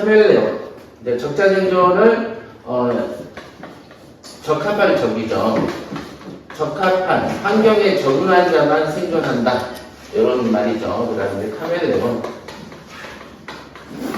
카멜레온. 이제 적자생존을 적합한 적이죠. 적합한 환경에 적응한 자만 생존한다. 이런 말이죠. 그 다음에 카멜레온.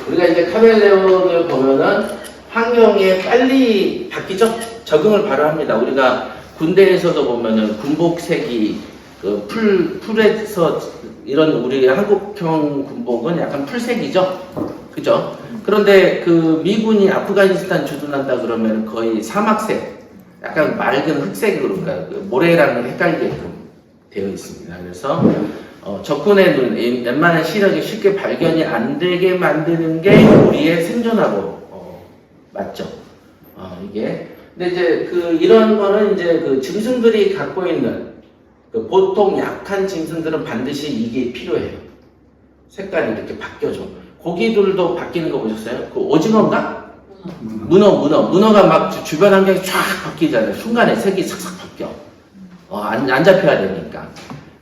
우리가 이제 카멜레온을 보면은 환경에 빨리 바뀌죠. 적응을 바로 합니다. 우리가 군대에서도 보면은 군복색이 그 풀에서 이런 우리 한국형 군복은 약간 풀색이죠. 그죠? 그런데 그 미군이 아프가니스탄 주둔한다 그러면 거의 사막색, 약간 맑은 흑색으로, 그러니까 그 모래랑 헷갈리게끔 되어 있습니다. 그래서 적군의 눈, 웬만한 시력이 쉽게 발견이 안 되게 만드는 게 우리의 생존하고 맞죠. 이게. 근데 이제 이런 거는 이제 그 짐승들이 갖고 있는 보통 약한 짐승들은 반드시 이게 필요해요. 색깔이 이렇게 바뀌어져. 고기들도 바뀌는 거 보셨어요? 그 오징어인가? 문어가 막 주변 환경이 쫙 바뀌잖아요. 순간에 색이 싹싹 바뀌어. 안 잡혀야 되니까.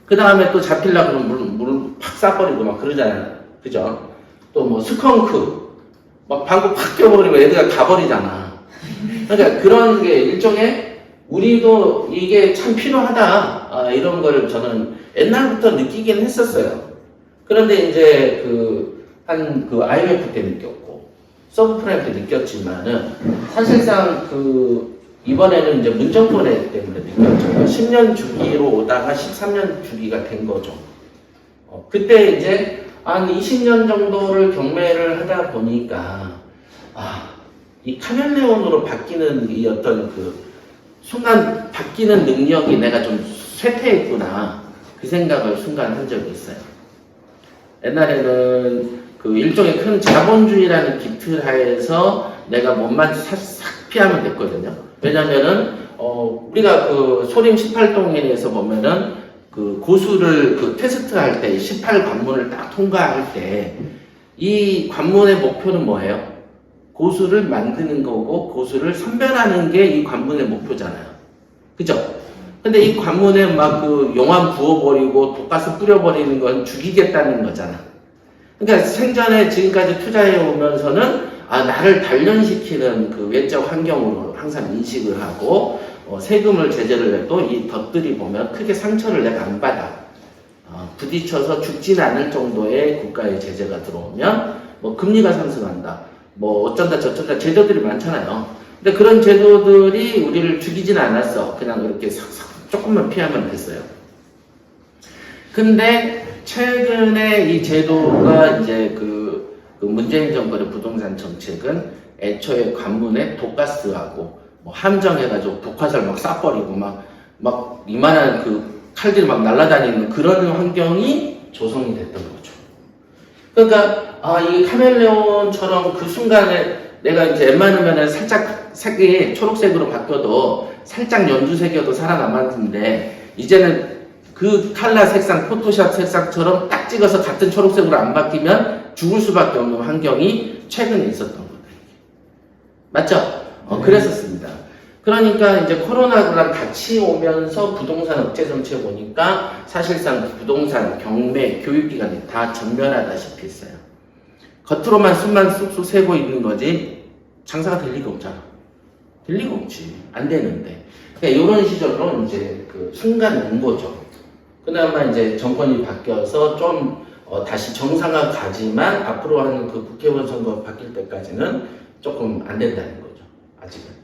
그 다음에 또 잡히려고 그러면 물을 팍 쏴버리고 막 그러잖아요. 그죠? 또 뭐 스컹크. 막 방구 팍 껴버리면 애들가 가버리잖아. 그러니까 그런 게 일종의 우리도 이게 참 필요하다. 이런 걸 저는 옛날부터 느끼긴 했었어요. 그런데 이제 IMF 때 느꼈고, 서브프라임 때 느꼈지만은, 사실상 이번에는 이제 문정권에 때문에 느꼈죠. 10년 주기로 오다가 13년 주기가 된 거죠. 그때 이제 한 20년 정도를 경매를 하다 보니까, 이 카멜레온으로 바뀌는 이 어떤 순간 바뀌는 능력이 내가 좀 쇠퇴했구나. 그 생각을 순간 한 적이 있어요. 옛날에는 일종의 큰 자본주의라는 깃틀 하에서 내가 뭔만 싹 피하면 됐거든요. 왜냐면은, 우리가 소림 18동에서 보면은 고수를 테스트 할 때 18관문을 딱 통과할 때 이 관문의 목표는 뭐예요? 고수를 만드는 거고 고수를 선별하는 게 이 관문의 목표잖아요. 그죠? 근데 이 관문에 막 용암 부어버리고 독가스 뿌려버리는 건 죽이겠다는 거잖아. 그러니까 생전에 지금까지 투자해 오면서는 나를 단련시키는 외적 환경으로 항상 인식을 하고 세금을 제재를 해도 이 덫들이 보면 크게 상처를 내가 안 받아. 부딪혀서 죽지는 않을 정도의 국가의 제재가 들어오면 뭐 금리가 상승한다. 뭐 어쩐다 저쩐다 제도들이 많잖아요. 근데 그런 제도들이 우리를 죽이지는 않았어. 그냥 이렇게 싹싹 조금만 피하면 됐어요. 근데 최근에 이 제도가 이제 문재인 정권의 부동산 정책은 애초에 관문에 독가스하고 뭐 함정해가지고 독화살 막 쏴버리고 막 이만한 칼들이 막 날아다니는 그런 환경이 조성이 됐던 거죠. 그러니까 이 카멜레온처럼 그 순간에 내가 이제 웬만하면 살짝 색이 초록색으로 바뀌어도 살짝 연두색이어도 살아남았는데 이제는 그 칼라 색상, 포토샵 색상처럼 딱 찍어서 같은 초록색으로 안 바뀌면 죽을 수밖에 없는 환경이 최근에 있었던 거예요. 맞죠? 그랬었습니다. 그러니까 이제 코로나랑 같이 오면서 부동산 억제 정책 오니까 사실상 부동산, 경매, 교육기관이 다 전면하다시피 했어요. 겉으로만 숨만 쑥쑥 새고 있는 거지 장사가 될 리가 없잖아. 될 리가 없지. 안 되는데. 그러니까 이런 시절로 이제 순간 온 거죠. 그나마 이제 정권이 바뀌어서 좀 다시 정상화 가지만 앞으로 하는 국회의원 선거 바뀔 때까지는 조금 안 된다는 거죠. 아직은.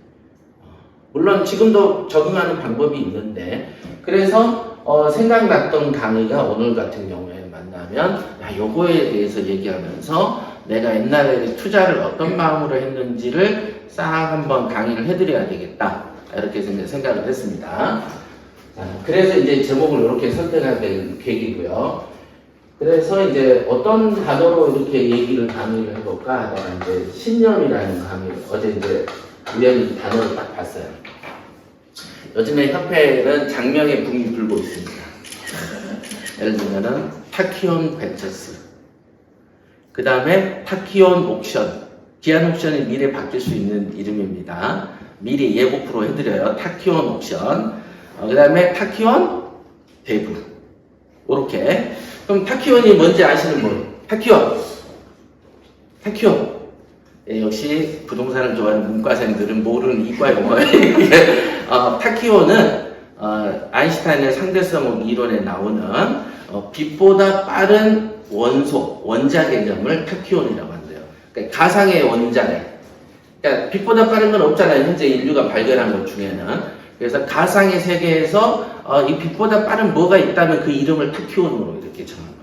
물론 지금도 적응하는 방법이 있는데 그래서 생각났던 강의가 오늘 같은 경우에 만나면 요거에 대해서 얘기하면서 내가 옛날에 투자를 어떤 마음으로 했는지를 싹 한번 강의를 해드려야 되겠다 이렇게 생각을 했습니다. 그래서 이제 제목을 이렇게 선택하게 된 계기고요. 그래서 이제 어떤 단어로 이렇게 강의를 해볼까 하다가 이제 신념이라는 강의를 어제 이제 우연히 단어를 딱 봤어요. 요즘에 협회는 장명의 붕이 불고 있습니다. 예를 들면은 타키온 벤처스, 그 다음에 타키온 옥션, 기한 옥션이 미래 바뀔 수 있는 이름입니다. 미리 예고 프로 해드려요. 타키온 옥션, 그 다음에 타키온 대부, 이렇게. 그럼 타키온이 뭔지 아시는 분? 타키온. 예, 역시 부동산을 좋아하는 문과생들은 모르는 이과 용어예요. 타키오는 아인슈타인의 상대성 이론에 나오는 빛보다 빠른 원소, 원자 개념을 타키온이라고 한대요. 그러니까 가상의 원자래. 그러니까 빛보다 빠른 건 없잖아요. 현재 인류가 발견한 것 중에는. 그래서 가상의 세계에서 이 빛보다 빠른 뭐가 있다면 그 이름을 타키온으로 이렇게 정한 거예요.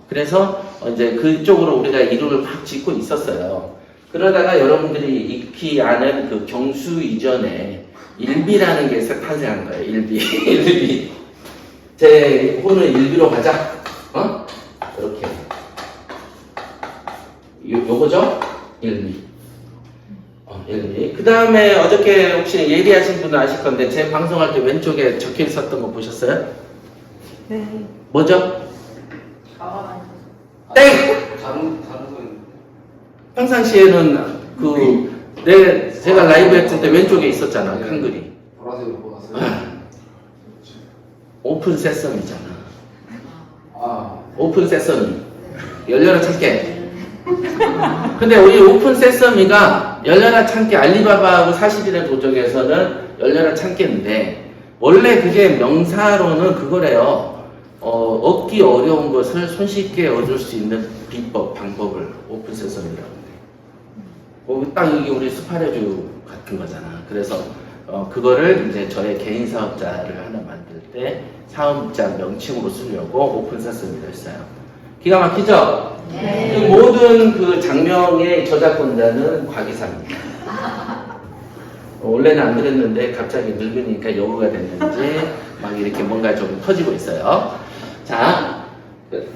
그래서 이제 그쪽으로 우리가 이름을 막 짓고 있었어요. 그러다가 여러분들이 익히 아는 그 경수 이전에 일비라는 게 탄생한 거예요. 일비. 일비. 제 오늘 일비로 가자. 이렇게. 요거죠? 일비. 그 다음에 어저께 혹시 예리하신 분은 아실 건데 제 방송할 때 왼쪽에 적혀 있었던 거 보셨어요? 네. 뭐죠? 땡! 평상시에는 제가 라이브 했을 때 왼쪽에 있었잖아, 한글이. 보라색으로 보았어요. 오픈 세썸이잖아. 오픈 세썸이. 열려라 참깨. 근데 우리 오픈 세서미가 열려라 참깨 알리바바하고 40일의 도적에서는 열려라 참깨인데 원래 그게 명사로는 그거래요. 얻기 어려운 것을 손쉽게 얻을 수 있는 비법, 방법을 오픈 세서미라고 해요. 딱 이게 우리 스파레주 같은 거잖아. 그래서 그거를 이제 저의 개인 사업자를 하나 만들 때 사업자 명칭으로 쓰려고 오픈 세서미를 했어요. 기가 막히죠? 네. 그 모든 그 장명의 저작권자는 과기사입니다. 원래는 안 그랬는데 갑자기 늙으니까 여우가 됐는지 막 이렇게 뭔가 좀 터지고 있어요. 자,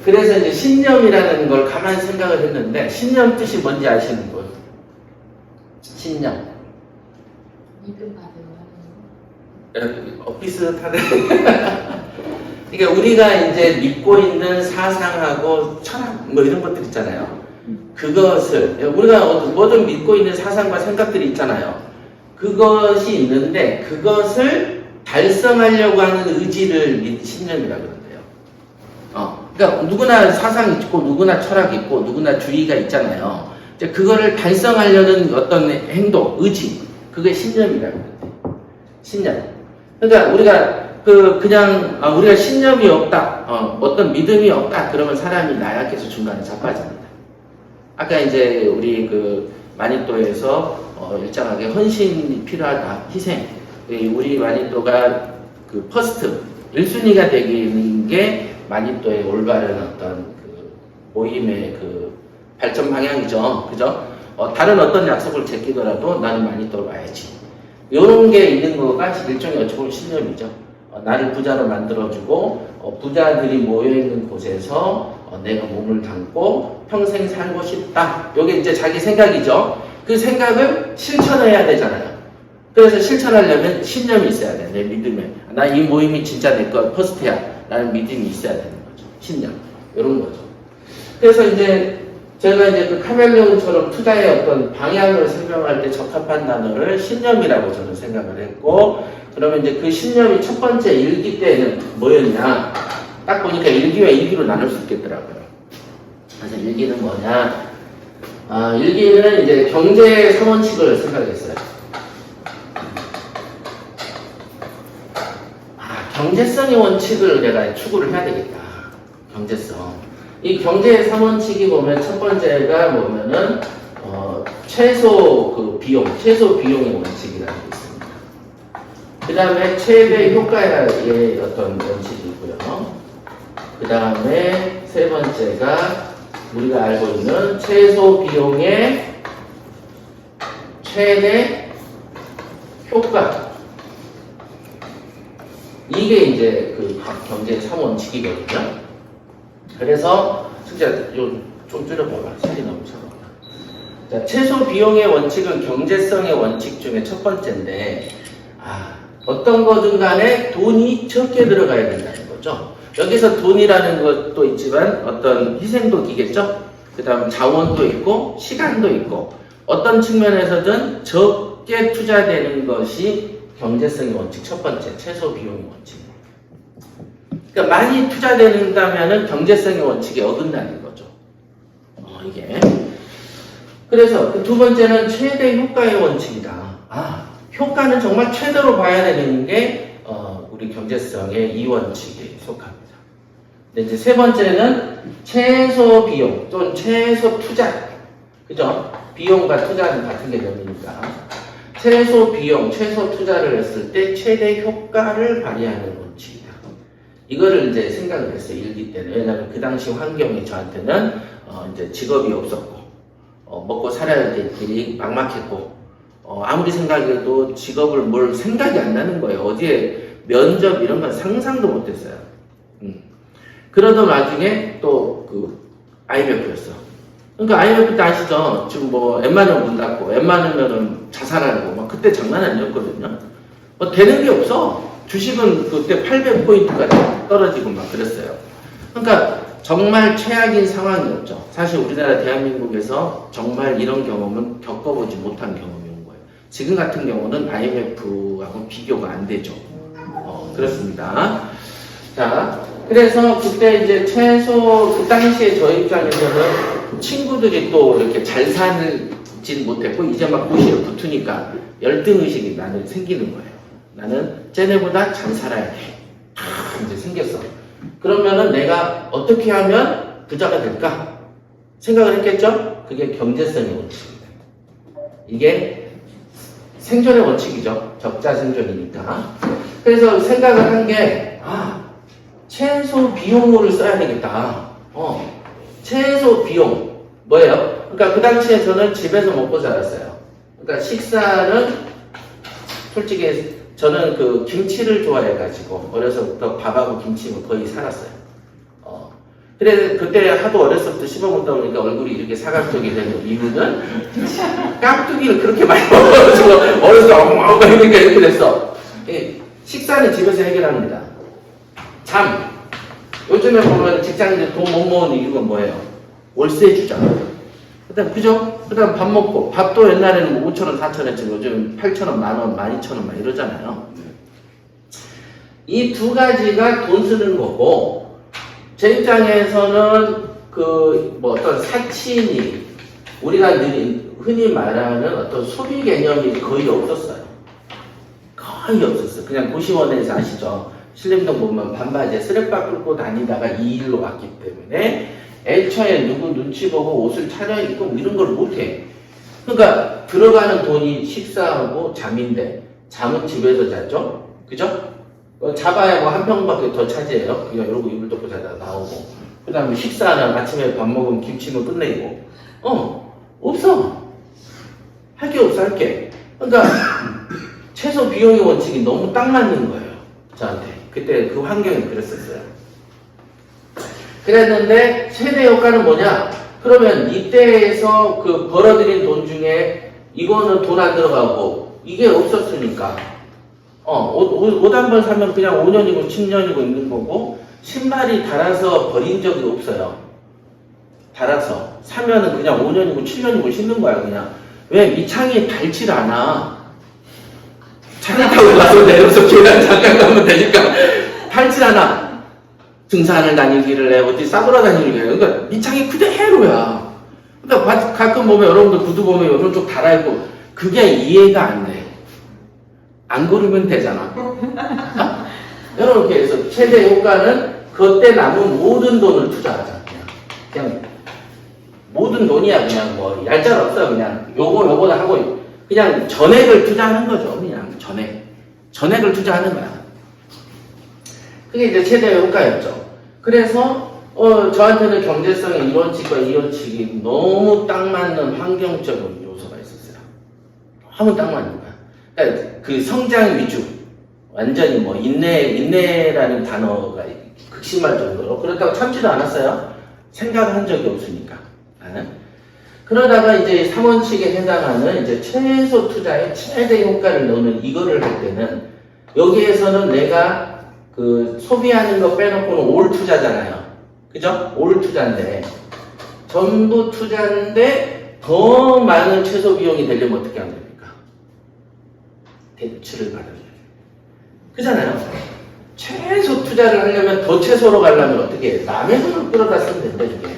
그래서 이제 신념이라는 걸 가만히 생각을 했는데 신념 뜻이 뭔지 아시는 분? 신념. 믿음 받으러 비슷하네. 그러니까 우리가 이제 믿고 있는 사상하고 철학 뭐 이런 것들 있잖아요. 그것을 우리가 뭐든 믿고 있는 사상과 생각들이 있잖아요. 그것이 있는데 그것을 달성하려고 하는 의지를 신념이라고 그러는데요. 그러니까 누구나 사상이 있고 누구나 철학이 있고 누구나 주의가 있잖아요. 이제 그거를 달성하려는 어떤 행동, 의지, 그게 신념이라고 그러는데 신념. 그러니까 우리가 그냥 우리가 신념이 없다, 어떤 믿음이 없다 그러면 사람이 나약해서 중간에 자빠집니다. 아까 이제 우리 그 마니또에서 일정하게 헌신이 필요하다, 희생. 우리 마니또가 그 퍼스트 1순위가 되는 게 마니또의 올바른 어떤 그 모임의 그 발전 방향이죠, 그죠? 다른 어떤 약속을 제끼더라도 나는 마니또를 와야지. 이런 게 있는 거가 일종의 어찌 보면 신념이죠. 나를 부자로 만들어주고 부자들이 모여있는 곳에서 내가 몸을 담고 평생 살고 싶다. 이게 이제 자기 생각이죠. 그 생각을 실천해야 되잖아요. 그래서 실천하려면 신념이 있어야 돼. 내 믿음에. 나 이 모임이 진짜 내 거 퍼스트야. 라는 믿음이 있어야 되는 거죠. 신념. 이런 거죠. 그래서 이제 제가 이제 그 카멜레온처럼 투자의 어떤 방향을 설명할 때 적합한 단어를 신념이라고 저는 생각을 했고, 그러면 이제 그 신념이 첫 번째 일기 때는 뭐였냐? 딱 보니까 일기와 일기로 나눌 수 있겠더라고요. 그래서 일기는 뭐냐? 일기는 이제 경제 3원칙을 생각했어요. 경제성의 원칙을 내가 추구를 해야 되겠다. 경제성. 이 경제의 3원칙이 보면 첫 번째가 뭐냐면은 최소 비용의 원칙이라는 게 있습니다. 그 다음에 최대 효과의 어떤 원칙이 있고요. 그 다음에 세 번째가 우리가 알고 있는 최소 비용의 최대 효과. 이게 이제 그 경제의 3원칙이거든요. 그래서 진짜 좀 줄여봐봐. 색이 너무 차가워. 자, 최소 비용의 원칙은 경제성의 원칙 중에 첫 번째인데, 어떤 거든 간에 돈이 적게 들어가야 된다는 거죠. 여기서 돈이라는 것도 있지만 어떤 희생도기겠죠. 그 다음 자원도 있고 시간도 있고 어떤 측면에서든 적게 투자되는 것이 경제성의 원칙 첫 번째 최소 비용의 원칙. 그러니까 많이 투자된다면은 경제성의 원칙에 어긋나는 거죠. 이게. 그래서 그 두 번째는 최대 효과의 원칙이다. 효과는 정말 최대로 봐야 되는 게 우리 경제성의 이 원칙에 속합니다. 근데 이제 세 번째는 최소 비용 또는 최소 투자. 그죠? 비용과 투자는 같은 개념이니까. 최소 비용, 최소 투자를 했을 때 최대 효과를 발휘하는 원칙이다. 이거를 이제 생각을 했어요. 일기 때는. 왜냐하면 그 당시 환경이 저한테는 이제 직업이 없었고, 먹고 살아야 될 길이 막막했고, 아무리 생각해도 직업을 뭘 생각이 안 나는 거예요. 어디에 면접 이런 건 상상도 못했어요. 그러던 와중에 또 그 IMF였어. 그러니까 IMF 때 아시죠? 지금 뭐 웬만하면 문 닫고 웬만하면 자살하고 막 그때 장난 아니었거든요. 뭐 되는 게 없어. 주식은 그때 800포인트까지 떨어지고 막 그랬어요. 그러니까 정말 최악인 상황이었죠. 사실 우리나라 대한민국에서 정말 이런 경험은 겪어보지 못한 경험인 거예요. 지금 같은 경우는 IMF하고 비교가 안 되죠. 그렇습니다. 자, 그래서 그때 이제 최소 그 당시에 저희 입장에서는 친구들이 또 이렇게 잘 살진 못했고 이제 막 고시에 붙으니까 열등의식이 나는 생기는 거예요. 나는 쟤네보다 잘 살아야 돼. 이제 생겼어. 그러면은 내가 어떻게 하면 부자가 될까? 생각을 했겠죠? 그게 경제성의 원칙입니다. 이게 생존의 원칙이죠. 적자 생존이니까. 그래서 생각을 한 게, 최소 비용으로 써야 되겠다. 최소 비용. 뭐예요? 그러니까 그 당시에 저는 집에서 먹고 자랐어요. 그러니까 식사는 솔직히 저는 그 김치를 좋아해가지고 어려서부터 밥하고 김치는 거의 살았어요. 그래 그때 하도 어렸을 때 씹어먹다 보니까 얼굴이 이렇게 사각형이 되는 이유는 깍두기를 그렇게 많이 먹어가지고 어려서 엉엉 그러니까 이렇게 됐어. 식사는 집에서 해결합니다. 잠. 요즘에 보면 직장인들 돈 못 모으는 이유가 뭐예요? 월세 주잖아. 그다음 그죠? 그다음 밥 먹고 밥도 옛날에는 뭐 5,000원, 4,000원쯤 요즘 8,000원, 10,000원, 12,000원 막 이러잖아요. 이 두 가지가 돈 쓰는 거고 제 입장에서는 그 뭐 어떤 사치니 우리가 흔히 말하는 어떤 소비 개념이 거의 없었어요. 거의 없었어요. 그냥 고시원에서 아시죠? 신림동 보면 반바지에 쓰레빠 끌고 다니다가 이 일로 왔기 때문에 애초에 누구 눈치 보고 옷을 차려입고 뭐 이런 걸 못해. 그러니까 들어가는 돈이 식사하고 잠인데 잠은 집에서 자죠? 그죠? 자봐야 뭐 한 평밖에 더 차지해요. 그냥 이러고 이불 덮고 자다가 나오고 그 다음에 식사하면 아침에 밥 먹으면 김치는 끝내고 없어. 할 게 없어 할 게. 그러니까 최소 비용의 원칙이 너무 딱 맞는 거예요. 저한테. 그때 그 환경이 그랬었어요. 그랬는데 최대 효과는 뭐냐? 그러면 이때에서 그 벌어들인 돈 중에 이거는 돈 안 들어가고 이게 없었으니까 옷 한 번 사면 그냥 5년이고 10년이고 있는 거고 신발이 닳아서 버린 적이 없어요. 닳아서 사면은 그냥 5년이고 7년이고 신는 거야 그냥. 왜? 밑창이 닳질 않아. 차를 타고 가서 내려서 교회 잠깐 가면 되니까 닳질 않아. 등산을 다니기를 해, 어디 싸돌아 다니기를 해. 그러니까 밑창이 그대로야. 그러니까 가끔 보면 여러분들 구두 보면 오른쪽 달아있고 그게 이해가 안 돼. 안 고르면 되잖아. 이렇게 해서 최대 효과는 그때 남은 모든 돈을 투자하자. 그냥 모든 돈이야. 그냥 뭐 얄짤 없어. 그냥 요거다 하고 그냥 전액을 투자하는 거죠. 그냥 전액을 투자하는 거야. 그게 이제 최대 효과였죠. 그래서 저한테는 경제성의 이원칙과 이원칙이 너무 딱 맞는 환경적인 요소가 있었어요. 너무 딱 맞는 거야. 그러니까 그 성장 위주, 완전히 뭐 인내라는 단어가 극심할 정도로 그렇다고 참지도 않았어요. 생각한 적이 없으니까. 그러다가 이제 3원칙에 해당하는 이제 최소 투자의 최대 효과를 넣는 이거를 할 때는 여기에서는 내가 그 소비하는 거 빼놓고는 올 투자잖아요. 그죠? 올 투자인데 전부 투자인데 더 많은 최소 비용이 되려면 어떻게 하면 됩니까? 대출을 받아야 돼요. 그잖아요. 최소 투자를 하려면 더 최소로 가려면 어떻게 해? 남의 돈을 끌어다 쓰면 된다 이게.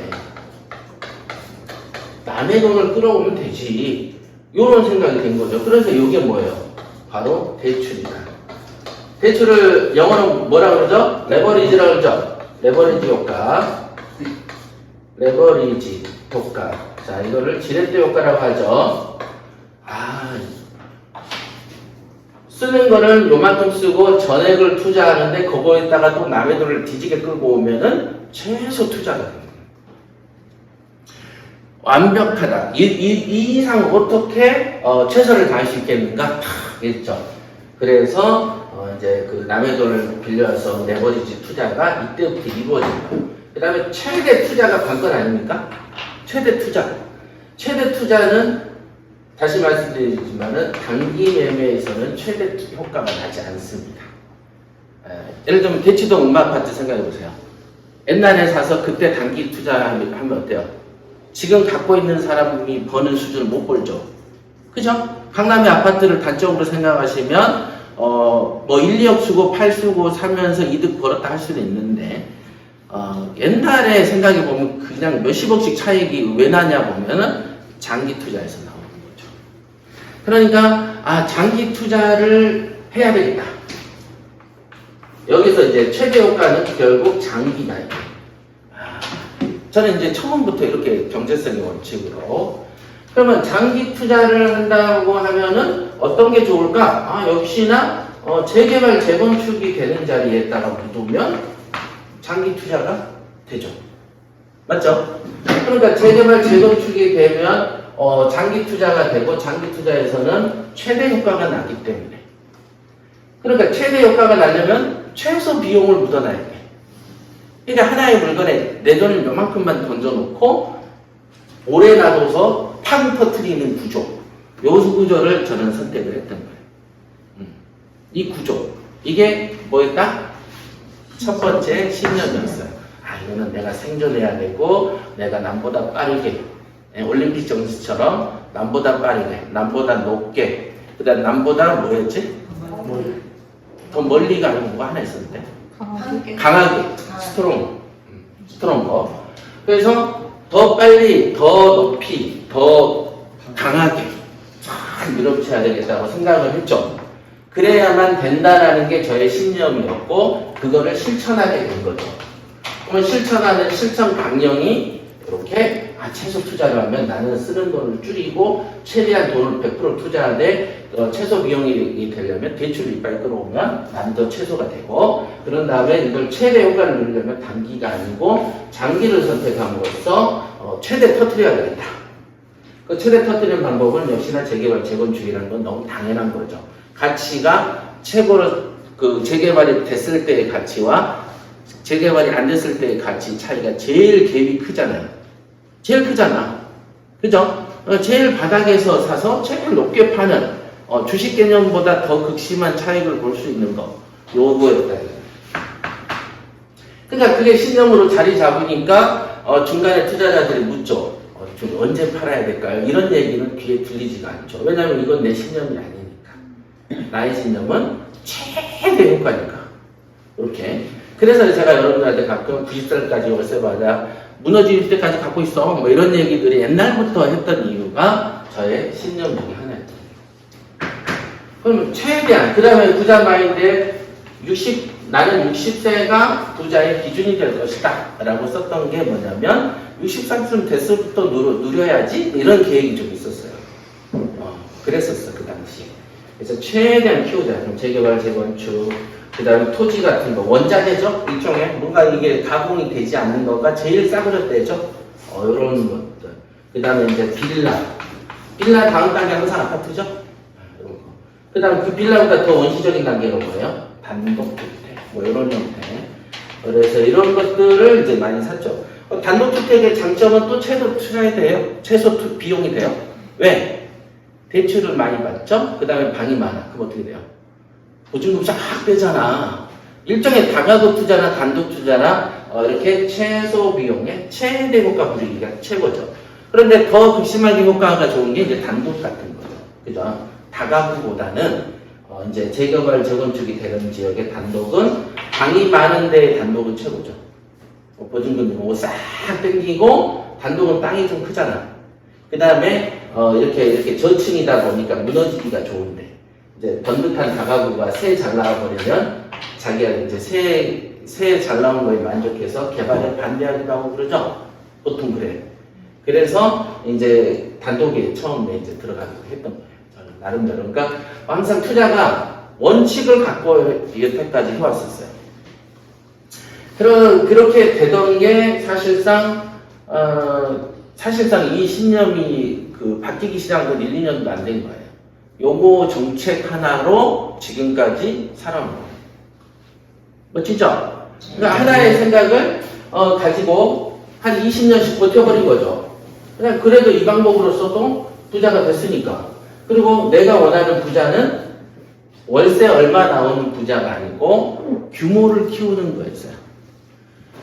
남의 돈을 끌어오면 되지. 이런 생각이 된 거죠. 그래서 이게 뭐예요? 바로 대출이다. 대출을 영어로 뭐라 그러죠? 레버리지라고 그러죠? 레버리지 효과. 레버리지 효과. 자, 이거를 지렛대 효과라고 하죠. 쓰는 거는 요만큼 쓰고 전액을 투자하는데 그거에다가 또 남의 돈을 뒤지게 끌고 오면은 최소 투자가 됩니다. 완벽하다. 이 이상 어떻게 최선을 다할 수 있겠는가? 있죠. 그래서 이제 그 남의 돈을 빌려서 레버리지 투자가 이때부터 이루어진다. 그 다음에 최대 투자가 관건 아닙니까? 최대 투자. 최대 투자는 다시 말씀드리지만은 단기 매매에서는 최대 효과가 나지 않습니다. 예를 들면 대치동 음마아파트 생각해 보세요. 옛날에 사서 그때 단기 투자하면 어때요? 지금 갖고 있는 사람이 버는 수준을 못 벌죠. 그죠? 강남의 아파트를 단적으로 생각하시면 뭐 1, 2억 쓰고 8 쓰고 사면서 이득 벌었다 할 수는 있는데 옛날에 생각해 보면 그냥 몇십억씩 차익이 왜 나냐 보면은 장기 투자에서 나오는 거죠. 그러니까 장기 투자를 해야 되겠다. 여기서 이제 최대 효과는 결국 장기다. 저는 이제 처음부터 이렇게 경제성의 원칙으로 그러면 장기 투자를 한다고 하면은 어떤 게 좋을까? 역시나 재개발 재건축이 되는 자리에다가 묻으면 장기 투자가 되죠. 맞죠? 그러니까 재개발 재건축이 되면 장기 투자가 되고 장기 투자에서는 최대 효과가 나기 때문에 그러니까 최대 효과가 나려면 최소 비용을 묻어놔야 돼. 그러니까 하나의 물건에 내 돈을 요만큼만 던져놓고 오래 놔둬서 팡 터트리는 구조. 요 구조를 저는 선택을 했던 거예요. 이 구조. 이게 뭐였다? 첫 번째 신념이었어요. 이거는 내가 생존해야 되고 내가 남보다 빠르게 올림픽 정신처럼 남보다 빠르게 남보다 높게 그 다음 남보다 뭐였지? 더 멀리가 아니고 뭐 하나 있었는데 강하게 스트롱거 그래서 더 빨리 더 높이 더 강하게 잘 밀어붙여야 되겠다고 생각을 했죠. 그래야만 된다라는 게 저의 신념이었고 그거를 실천하게 된 거죠. 그러면 실천하는 실천 강령이 이렇게 최소 투자를 하면 나는 쓰는 돈을 줄이고 최대한 돈을 100% 투자하되 최소 비용이 되려면 대출을 이빨 끌어오면 나는 더 최소가 되고 그런 다음에 이걸 최대 효과를 누리려면 단기가 아니고 장기를 선택함으로써 최대 터뜨려야 되겠다. 그 최대 터뜨리는 방법은 역시나 재개발 재건축이라는 건 너무 당연한 거죠. 가치가 최고로 그 재개발이 됐을 때의 가치와 재개발이 안 됐을 때의 가치 차이가 제일 갭이 크잖아요. 제일 크잖아. 그죠? 제일 바닥에서 사서 제일 높게 파는 주식 개념보다 더 극심한 차익을 볼 수 있는 거. 요거였다. 그러니까 그게 신념으로 자리 잡으니까 중간에 투자자들이 묻죠. 좀 언제 팔아야 될까요? 이런 얘기는 귀에 들리지가 않죠. 왜냐하면 이건 내 신념이 아니니까. 나의 신념은 최대 효과니까. 이렇게. 그래서 제가 여러분들한테 가끔 90살까지 월세 받아 무너질 때까지 갖고 있어. 뭐 이런 얘기들이 옛날부터 했던 이유가 저의 신념 중에 하나였죠. 그럼 최대한, 그 다음에 부자 마인드에 나는 60세가 부자의 기준이 될 것이다. 라고 썼던 게 뭐냐면 60살쯤 됐을부터 누려야지. 이런 계획이 좀 있었어요. 그랬었어, 그 당시. 그래서 최대한 키우자. 그럼 재개발, 재건축, 그 다음에 토지 같은 거, 원자재죠? 일종의 뭔가 이게 가공이 되지 않는 거가 제일 싸구려대죠? 이런 것들. 그 다음에 이제 빌라 다음 단계 항상 아파트죠? 이런 거. 그 다음에 그 빌라보다 더 원시적인 단계가 뭐예요? 단독주택. 뭐 이런 형태. 그래서 이런 것들을 이제 많이 샀죠. 단독주택의 장점은 또 최소 투자에 돼요. 최소 비용이 돼요. 왜? 대출을 많이 받죠? 그 다음에 방이 많아. 그럼 어떻게 돼요? 보증금 쫙 빼잖아. 일종의 다가구 투자나 단독 투자나 이렇게 최소 비용에 최대 효과 부리기가 최고죠. 그런데 더 극심하게 효과가 좋은 게 이제 단독 같은 거죠. 그죠? 다가구보다는 이제 재개발 재건축이 되는 지역의 단독은 방이 많은 데의 단독은 최고죠. 보증금 싹 땡기고 단독은 땅이 좀 크잖아. 그 다음에 이렇게 저층이다 보니까 무너지기가 좋은데 이제 번듯한 다가구가 새 잘 나와버리면 자기가 이제 새 잘 나온 거에 만족해서 개발에 반대하기도 하고 그러죠. 보통 그래요. 그래서 이제 단독에 처음에 이제 들어가기도 했던 거예요. 저는 나름대로. 그러니까 항상 투자가 원칙을 갖고 여태까지 해왔었어요. 그렇게 되던 게 사실상 이 신념이 바뀌기 시작한 건 1, 2년도 안 된 거예요. 요거 정책 하나로 지금까지 살아온 거예요. 멋지죠? 그러니까 하나의 생각을 가지고 한 20년씩 버텨버린 거죠. 그냥 그래도 이 방법으로 써도 부자가 됐으니까. 그리고 내가 원하는 부자는 월세 얼마 나오는 부자가 아니고 규모를 키우는 거였어요.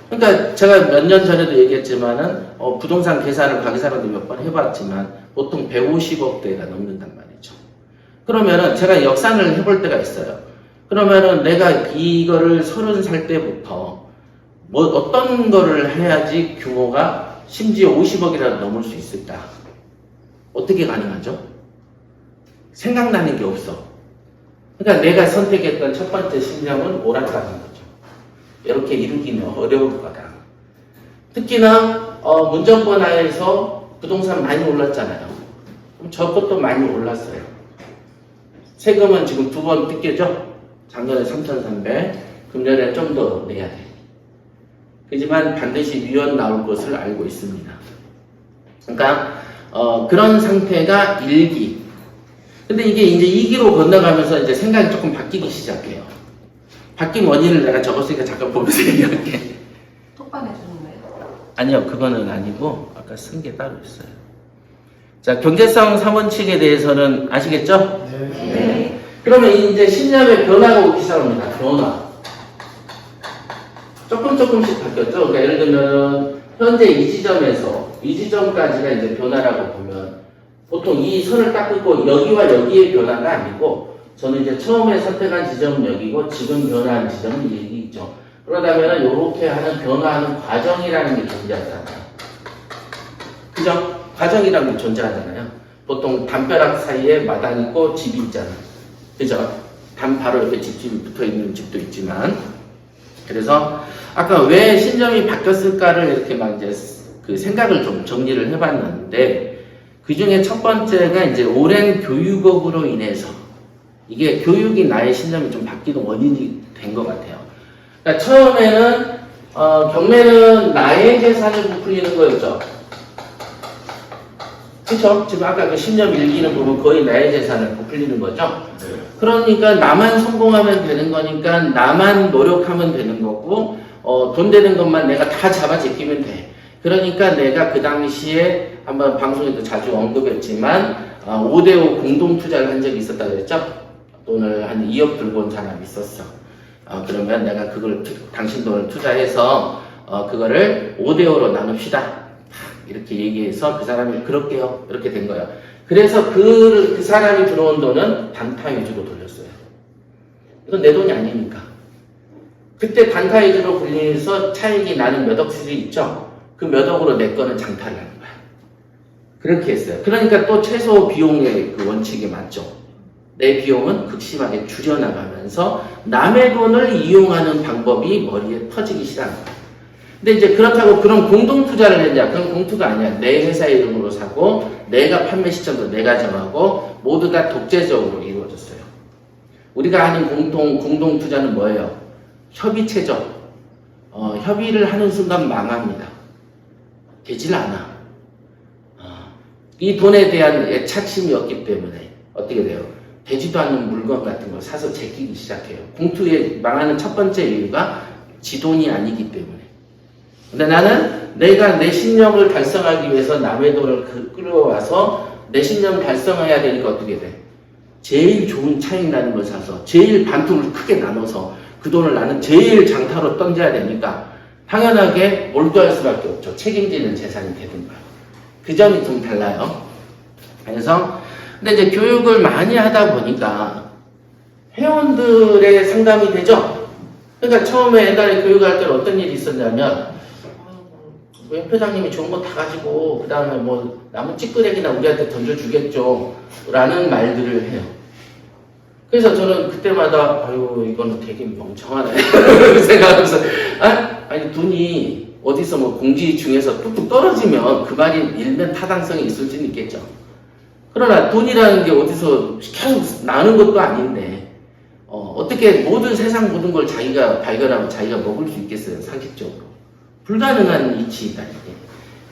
그러니까 제가 몇 년 전에도 얘기했지만은 부동산 계산을 가게사랑도 몇 번 해봤지만 보통 150억대가 넘는단 말이죠. 그러면은 제가 역산을 해볼 때가 있어요. 그러면은 내가 이거를 30살 때부터 어떤 거를 해야지 규모가 심지어 50억이라도 넘을 수 있을까? 어떻게 가능하죠? 생각나는 게 없어. 그러니까 내가 선택했던 첫 번째 신념은 오락가는 거죠. 이렇게 이루기는 어려울 거다. 특히나 문정권 하에서 부동산 많이 올랐잖아요. 그럼 저것도 많이 올랐어요. 세금은 지금 2번 뜯겨죠? 작년에 3,300, 금년에 좀 더 내야 돼. 하지만 반드시 위원 나올 것을 알고 있습니다. 그러니까 그런 상태가 1기. 근데 이게 이제 2기로 건너가면서 이제 생각이 조금 바뀌기 시작해요. 바뀐 원인을 내가 적었으니까 잠깐 보면서 얘기할게. 톡방해 주는 거예요? 아니요, 그거는 아니고 아까 쓴 게 따로 있어요. 자, 경제성 3원칙에 대해서는 아시겠죠? 네. 그러면 이제 신념의 변화가 오기 시작합니다. 변화. 조금씩 바뀌었죠. 그러니까 예를 들면 현재 이 지점까지가 이제 변화라고 보면 보통 이 선을 딱 긋고 여기와 여기의 변화가 아니고 저는 이제 처음에 선택한 지점은 여기고 지금 변화한 지점은 여기 있죠. 그러다면 이렇게 하는 변화하는 과정이라는 게 존재하잖아요. 그죠? 과정이라는 게 존재하잖아요. 보통 담벼락 사이에 마당 있고 집이 있잖아요. 그죠? 바로 옆에 집집이 붙어 있는 집도 있지만 그래서 아까 왜 신념이 바뀌었을까를 이렇게 막 이제 그 생각을 좀 정리를 해봤는데 그 중에 첫 번째가 이제 오랜 교육업으로 인해서 이게 교육이 나의 신념이 좀 바뀌는 원인이 된 것 같아요. 그러니까 처음에는 경매는 나의 재산을 부풀리는 거였죠. 그쵸? 지금 아까 그 신념 일기는 보면 거의 나의 재산을 부풀리는 거죠. 그러니까 나만 성공하면 되는 거니까 나만 노력하면 되는 거고 돈 되는 것만 내가 다 잡아 제끼면 돼. 그러니까 내가 그 당시에 한번 방송에도 자주 언급했지만 5대5 공동 투자를 한 적이 있었다고 했죠. 돈을 한 2억 들고 온 사람이 있었어. 그러면 내가 그걸 당신 돈을 투자해서 그거를 5대5로 나눕시다. 이렇게 얘기해서 그 사람이 그럴게요. 이렇게 된 거예요. 그래서 그 사람이 들어온 돈은 단타 위주로 돌렸어요. 이건 내 돈이 아니니까. 그때 단타 위주로 불리면서 차익이 나는 몇 억씩이 있죠. 그 몇 억으로 내 거는 장타를 하는 거야. 그렇게 했어요. 그러니까 또 최소 비용의 그 원칙에 맞죠. 내 비용은 극심하게 줄여나가면서 남의 돈을 이용하는 방법이 머리에 터지기 시작한 거야. 근데 이제 그렇다고 그런 공동 투자를 했냐? 그건 공투가 아니야. 내 회사 이름으로 사고 내가 판매 시점도 내가 정하고 모두 다 독재적으로 이루어졌어요. 우리가 하는 공동 투자는 뭐예요? 협의체죠. 협의를 하는 순간 망합니다. 되질 않아. 이 돈에 대한 애착심이 없기 때문에 어떻게 돼요? 되지도 않는 물건 같은 걸 사서 제끼기 시작해요. 공투에 망하는 첫 번째 이유가 지 돈이 아니기 때문에. 근데 나는 내가 내 신념을 달성하기 위해서 남의 돈을 끌어와서 내 신념 달성해야 되니까 어떻게 돼? 제일 좋은 차익 나는 걸 사서 제일 반통을 크게 나눠서 그 돈을 나는 제일 장타로 던져야 되니까 당연하게 몰두할 수밖에 없죠. 책임지는 재산이 되는 거예요. 그 점이 좀 달라요. 그래서 근데 이제 교육을 많이 하다 보니까 회원들의 상담이 되죠. 그러니까 처음에 옛날에 교육할 때는 어떤 일이 있었냐면 임 회장님이 좋은 거 다 가지고 그 다음에 뭐 남은 찌끄레기나 우리한테 던져주겠죠 라는 말들을 해요. 그래서 저는 그때마다 아유 이거는 되게 멍청하네 생각하면서 아니 돈이 어디서 뭐 공지 중에서 뚝뚝 떨어지면 그 말이 일면 타당성이 있을 수는 있겠죠. 그러나 돈이라는 게 어디서 계속 나는 것도 아닌데 어떻게 세상 모든 걸 자기가 발견하고 자기가 먹을 수 있겠어요, 상식적으로. 불가능한 이치이다,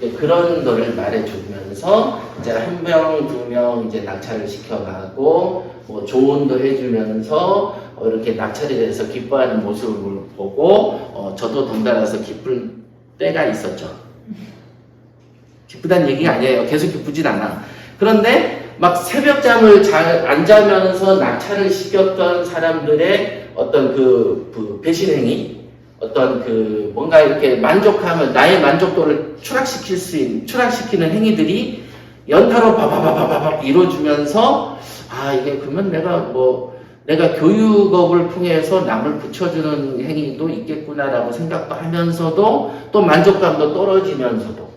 이게. 그런 거를 말해주면서, 이제 한 명, 두 명 이제 낙찰을 시켜가고, 뭐 조언도 해주면서, 이렇게 낙찰에 대해서 기뻐하는 모습을 보고, 저도 덩달아서 기쁠 때가 있었죠. 기쁘다는 얘기가 아니에요. 계속 기쁘진 않아. 그런데, 막 새벽잠을 잘 안 자면서 낙찰을 시켰던 사람들의 어떤 그 배신행위, 어떤 뭔가 이렇게 만족하면 나의 만족도를 추락시키는 행위들이 연타로 바바바바바박 이루어지면서 이게 그러면 내가 교육업을 통해서 남을 붙여주는 행위도 있겠구나라고 생각도 하면서도 또 만족감도 떨어지면서도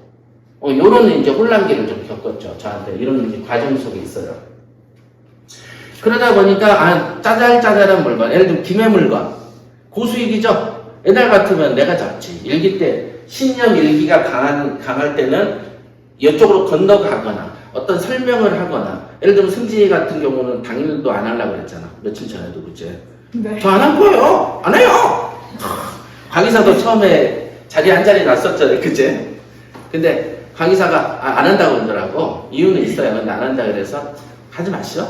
요런 이제 혼란기를 좀 겪었죠. 저한테 이런 이제 과정 속에 있어요. 그러다 보니까 짜잘짜잘한 물건, 예를 들면 김해 물건, 고수익이죠. 옛날 같으면 내가 잡지. 일기 때 신념 일기가 강할 때는 이쪽으로 건너가거나 어떤 설명을 하거나, 예를 들면 승진이 같은 경우는 당일도 안 하려고 그랬잖아. 며칠 전에도 그제. 네. 저 안 할 거예요. 안 해요. 강의사도 처음에 자리 한 자리 났었잖아요. 그제. 근데 강의사가 안 한다고 그러더라고. 이유는 있어요. 근데 안 한다 그래서 하지 마시오.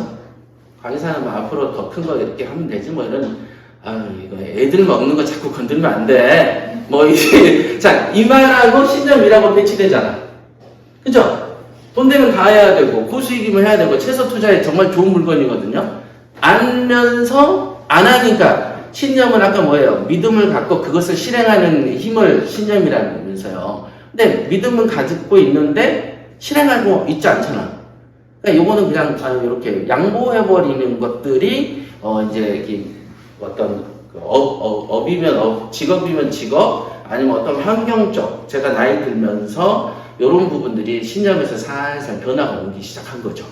강의사는 뭐 앞으로 더 큰 거 이렇게 하면 되지 뭐 이런. 이거 애들 먹는 거 자꾸 건들면 안 돼. 자, 이 말하고 신념이라고 배치되잖아. 그죠? 돈 되면 다 해야 되고, 고수익이면 해야 되고, 최소 투자에 정말 좋은 물건이거든요. 알면서 안 하니까, 신념은 아까 뭐예요? 믿음을 갖고 그것을 실행하는 힘을 신념이라면서요. 근데 믿음은 가지고 있는데, 실행하고 있지 않잖아. 그러니까 요거는 그냥, 이렇게 양보해버리는 것들이, 이제, 이렇게 어떤 업이면 직업이면 직업, 아니면 어떤 환경적, 제가 나이 들면서 이런 부분들이 신념에서 살살 변화가 오기 시작한 거죠.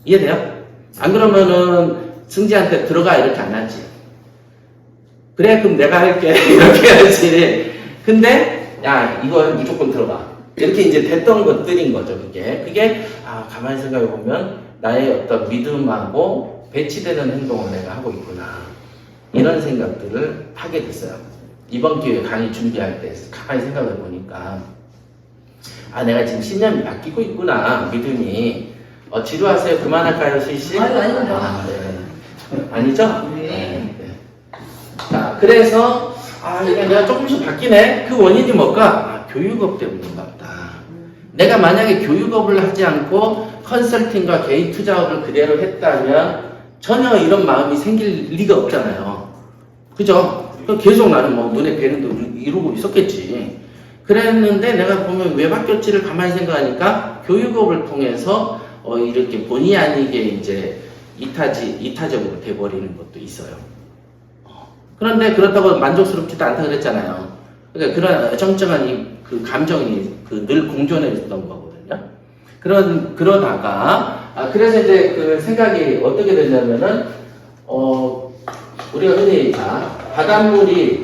이해돼요? 안 그러면은 승지한테 들어가 이렇게 안 하지. 그래 그럼 내가 할게 이렇게 하지. 근데 야 이거 무조건 들어가. 이렇게 이제 됐던 것들인 거죠. 그게 가만히 생각해 보면 나의 어떤 믿음하고 배치되는 행동을 내가 하고 있구나. 이런 생각들을 하게 됐어요. 이번 기회에 강의 준비할 때 가만히 생각해 보니까 내가 지금 신념이 바뀌고 있구나. 믿음이. 지루하세요? 그만할까요, 실시? 아닙니다. 네. 아니죠? 네. 자, 그래서 이게 내가 조금씩 바뀌네. 그 원인이 뭘까? 교육업 때문인가 보다. 내가 만약에 교육업을 하지 않고 컨설팅과 개인 투자업을 그대로 했다면 전혀 이런 마음이 생길 리가 없잖아요. 그죠? 계속 나는 눈에 뵈는 도 이루고 있었겠지. 그랬는데 내가 보면 왜 바뀌었지를 가만히 생각하니까 교육업을 통해서 이렇게 본의 아니게 이제 이타적으로 돼버리는 것도 있어요. 그런데 그렇다고 만족스럽지도 않다 그랬잖아요. 그러니까 그런 정정한 그 감정이 늘 공존해 있었던 거거든요. 그러다가 그래서 이제 그 생각이 어떻게 되냐면은 우리가 흔히 바닷물이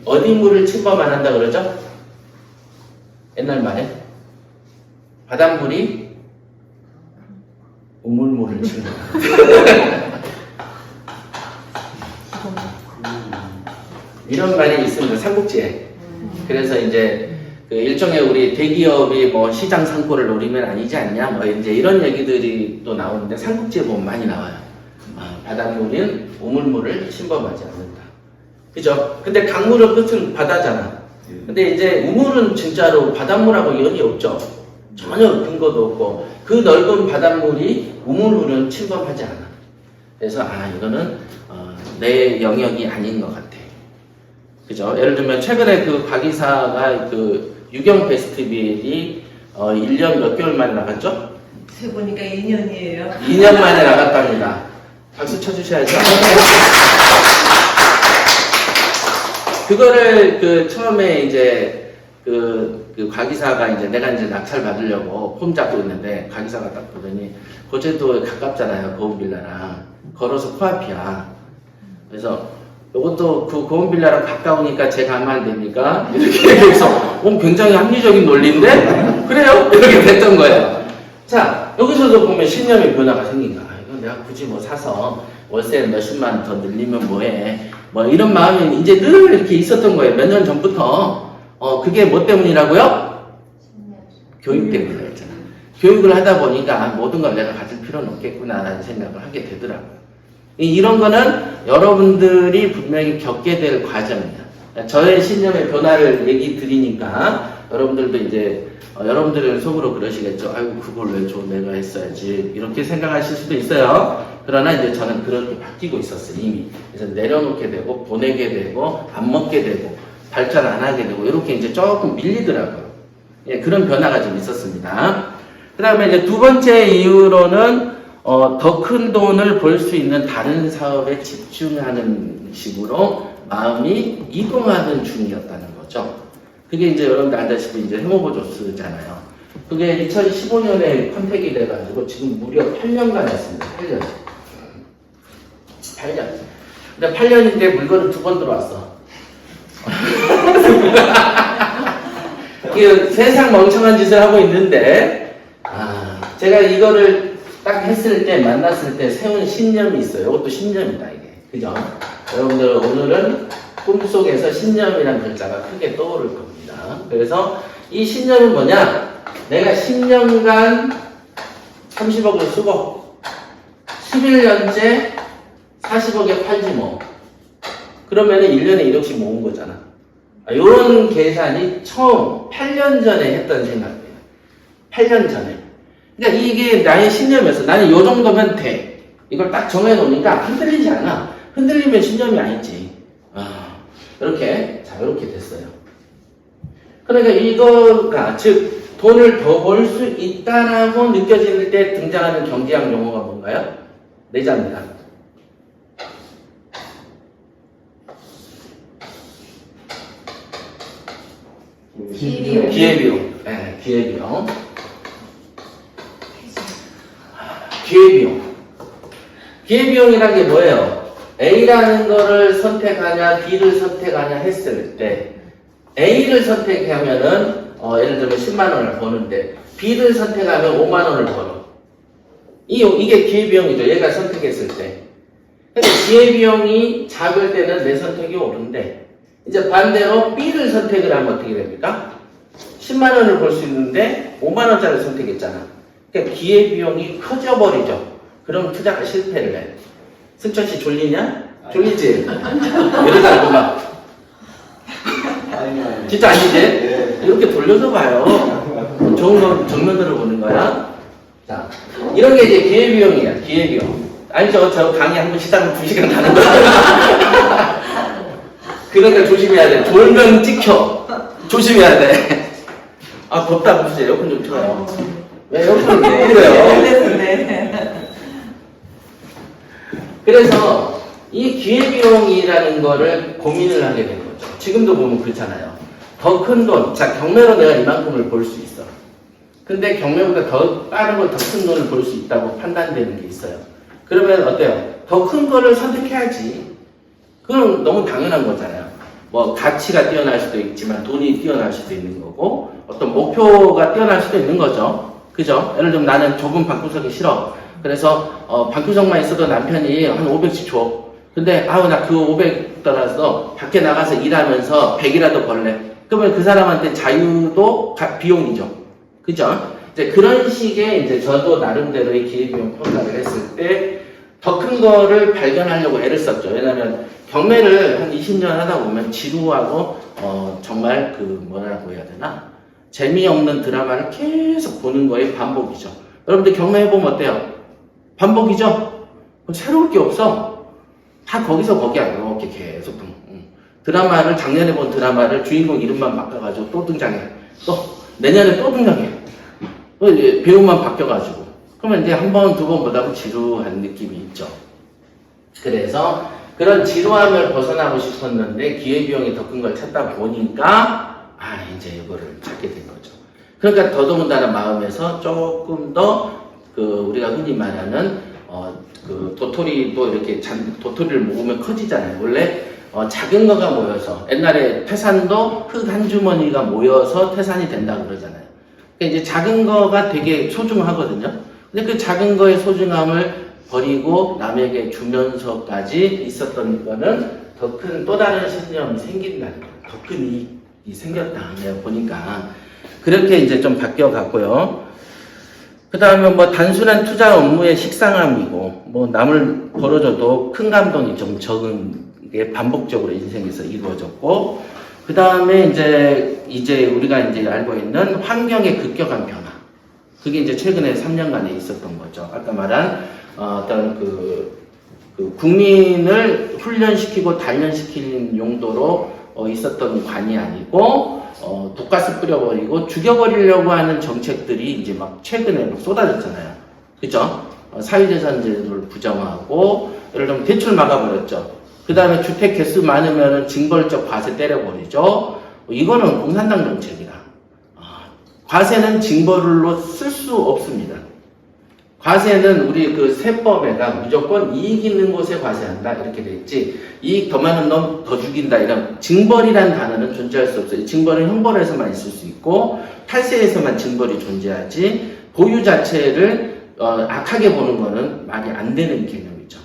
어디 물을 침범 안 한다 그러죠? 옛날 말에 바닷물이 우물물을 침범. 이런 말이 있습니다. 삼국지에. 그래서 이제 그 일종의 우리 대기업이 시장 상권을 노리면 아니지 않냐, 이제 이런 얘기들이 또 나오는데 삼국지에 보면 많이 나와요. 바닷물은 우물물을 침범하지 않는다. 그죠? 근데 강물은 끝은 바다잖아. 근데 이제 우물은 진짜로 바닷물하고 연이 없죠. 전혀 근거도 없고 그 넓은 바닷물이 우물물은 침범하지 않아. 그래서 이거는 내 영역이 아닌 것 같아. 그죠? 예를 들면 최근에 그 박이사가 그 유경 페스티벌이 1년 몇 개월 만에 나갔죠? 세보니까 2년이에요. 2년 만에 나갔답니다. 박수 쳐주셔야죠. 그거를 그 처음에 이제 그 과기사가 이제 내가 이제 낙찰 받으려고 폼 잡고 있는데 과기사가 딱 보더니 고제도 가깝잖아요. 고운빌라랑 걸어서 코앞이야. 그래서 이것도 그 고운빌라랑 가까우니까 제가 하면 안 됩니까? 이렇게 해서 굉장히 합리적인 논리인데 그래요? 이렇게 됐던 거예요. 자, 여기서도 보면 신념의 변화가 생긴 거야. 이거 내가 굳이 뭐 사서 월세 몇십만 원 더 늘리면 뭐해. 뭐 이런 마음이 이제 늘 이렇게 있었던 거예요. 몇 년 전부터. 그게 뭐 때문이라고요? 교육 때문이었잖아. 교육을 하다 보니까 모든 걸 내가 가질 필요는 없겠구나라는 생각을 하게 되더라고요. 이런 거는 여러분들이 분명히 겪게 될 과정이에요. 저의 신념의 변화를 얘기 드리니까 여러분들도 이제 여러분들은 속으로 그러시겠죠. 아이고 그걸 왜 줘, 내가 했어야지 이렇게 생각하실 수도 있어요. 그러나 이제 저는 그렇게 바뀌고 있었어요 이미. 그래서 내려놓게 되고 보내게 되고 안 먹게 되고 발전 안 하게 되고 이렇게 이제 조금 밀리더라고요. 예, 그런 변화가 좀 있었습니다. 그 다음에 이제 두 번째 이유로는 더 큰 돈을 벌 수 있는 다른 사업에 집중하는 식으로 마음이 이동하는 중이었다는 거죠. 그게 이제 여러분들 알다시피 이제 해모보조스잖아요. 그게 2015년에 컨택이 돼가지고 지금 무려 8년간 했습니다. 8년. 8년. 근데 8년인데 물건을 2번 들어왔어. 세상 멍청한 짓을 하고 있는데, 제가 이거를 딱 했을 때, 만났을 때 세운 신념이 있어요. 이것도 신념이다, 이게. 그죠? 여러분들, 오늘은 꿈속에서 신념이라는 글자가 크게 떠오를 겁니다. 그래서 이 신념은 뭐냐? 내가 10년간 30억을 쓰고, 11년째 40억에 팔지 뭐. 그러면은 1년에 1억씩 모은 거잖아. 요런 계산이 처음 8년 전에 했던 생각이에요. 8년 전에. 그러니까 이게 나의 신념이었어. 나는 요 정도면 돼. 이걸 딱 정해놓으니까 흔들리지 않아. 흔들리면 신념이 아니지. 이렇게, 자, 이렇게 됐어요. 그러니까 이거가, 즉, 돈을 더 벌 수 있다라고 느껴질 때 등장하는 경제학 용어가 뭔가요? 내자입니다. 기회비용. 기회비용. 네, 기회비용. 기회비용. 기회비용이라는 게 뭐예요? A라는 거를 선택하냐, B를 선택하냐 했을 때, A를 선택하면은, 예를 들면 10만원을 버는데, B를 선택하면 5만원을 벌어. 이게 기회비용이죠. 얘가 선택했을 때. 근데 기회비용이 작을 때는 내 선택이 옳은데, 이제 반대로 B를 선택을 하면 어떻게 됩니까? 10만원을 벌 수 있는데 5만원짜리 선택했잖아. 그러니까 기회비용이 커져버리죠. 그럼 투자가 실패를 해. 승천씨 졸리냐? 졸리지? 이러다 막 진짜 아니지? 이렇게 돌려서 봐요. 좋은 거 정면으로 보는 거야. 자, 이런 게 이제 기회비용이야. 기회비용. 알죠? 저 강의 한 번씩 하면 2시간 가는 거야. 그러니까 조심해야 돼. 돌면 찍혀. 조심해야 돼. 덥다 무슨 에어컨 좀 틀어요. 왜 에어컨을 왜 틀어요? 그래서 이 기회비용이라는 거를 고민을 하게 된 거죠. 지금도 보면 그렇잖아요. 더 큰 돈, 자 경매로 내가 이만큼을 벌 수 있어. 근데 경매보다 더 다른 걸 더 큰 돈을 벌 수 있다고 판단되는 게 있어요. 그러면 어때요? 더 큰 거를 선택해야지. 그건 너무 당연한 거잖아요. 뭐 가치가 뛰어날 수도 있지만 돈이 뛰어날 수도 있는 거고 어떤 목표가 뛰어날 수도 있는 거죠. 그죠? 예를 들면 나는 좁은 방구석이 싫어. 그래서 방구석만 있어도 남편이 한 500씩 줘. 근데 나 그 500 떠나서 밖에 나가서 일하면서 100이라도 벌래. 그러면 그 사람한테 자유도 비용이죠. 그죠? 이제 그런 식의 이제 저도 나름대로의 기회비용 평가를 했을 때 더 큰 거를 발견하려고 애를 썼죠. 왜냐면 경매를 한 20년 하다 보면 지루하고 정말 뭐라고 해야 되나? 재미없는 드라마를 계속 보는 거의 반복이죠. 여러분들 경매해보면 어때요? 반복이죠? 새로울 게 없어. 다 거기서 거기야. 이렇게 계속 드라마를 작년에 본 드라마를 주인공 이름만 바꿔가지고 또 등장해. 또 내년에 또 등장해. 또 이제 배우만 바뀌어가지고 그러면 이제 한 번, 두 번 보다 보면 지루한 느낌이 있죠. 그래서 그런 지루함을 벗어나고 싶었는데 기회비용이 더 큰 걸 찾다 보니까 이제 이거를 찾게 된 거죠. 그러니까 더더군다나 마음에서 조금 더 우리가 흔히 말하는 그 도토리도 이렇게 도토리를 모으면 커지잖아요. 원래 작은 거가 모여서 옛날에 태산도 흙 한 주머니가 모여서 태산이 된다고 그러잖아요. 그러니까 이제 작은 거가 되게 소중하거든요. 근데 그 작은 거의 소중함을 버리고 남에게 주면서까지 있었던 거는 더 큰 또 다른 신념이 생긴다는 거예요. 더 큰 이익이 생겼다. 내가 보니까 그렇게 이제 좀 바뀌어 갔고요. 그 다음에 뭐 단순한 투자 업무의 식상함이고 뭐 남을 벌어줘도 큰 감동이 좀 적은 게 반복적으로 인생에서 이루어졌고, 그 다음에 이제 우리가 이제 알고 있는 환경의 급격한 변화. 그게 이제 최근에 3년간에 있었던 거죠. 아까 말한 어떤 국민을 훈련시키고 단련시키는 용도로 있었던 관이 아니고 독가스 뿌려버리고 죽여버리려고 하는 정책들이 이제 막 최근에 막 쏟아졌잖아요. 그죠? 사유재산제도를 부정하고 예를 들면 대출 막아버렸죠. 그 다음에 주택 개수 많으면 징벌적 과세 때려버리죠. 이거는 공산당 정책이다. 과세는 징벌로 쓸 수 없습니다. 과세는 우리 그 세법에가 무조건 이익 있는 곳에 과세한다 이렇게 돼 있지, 이익 더 많은 놈 더 죽인다 이런 징벌이라는 단어는 존재할 수 없어요. 징벌은 형벌에서만 있을 수 있고 탈세에서만 징벌이 존재하지 보유 자체를 악하게 보는 거는 말이 안 되는 개념이죠.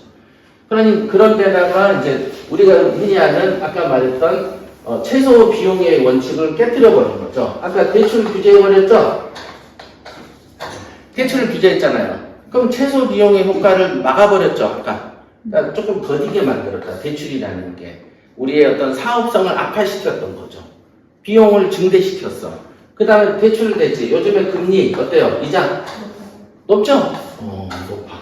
그런 데다가 이제 우리가 흔히 하는 아까 말했던 최소 비용의 원칙을 깨뜨려 버린 거죠. 아까 대출 규제해버렸죠? 대출을 규제했잖아요. 그럼 최소 비용의 효과를 막아버렸죠, 아까. 그러니까 조금 더디게 만들었다. 대출이라는 게 우리의 어떤 사업성을 악화시켰던 거죠. 비용을 증대시켰어. 그 다음에 대출을 냈지. 요즘에 금리 어때요? 이자 높죠? 높아.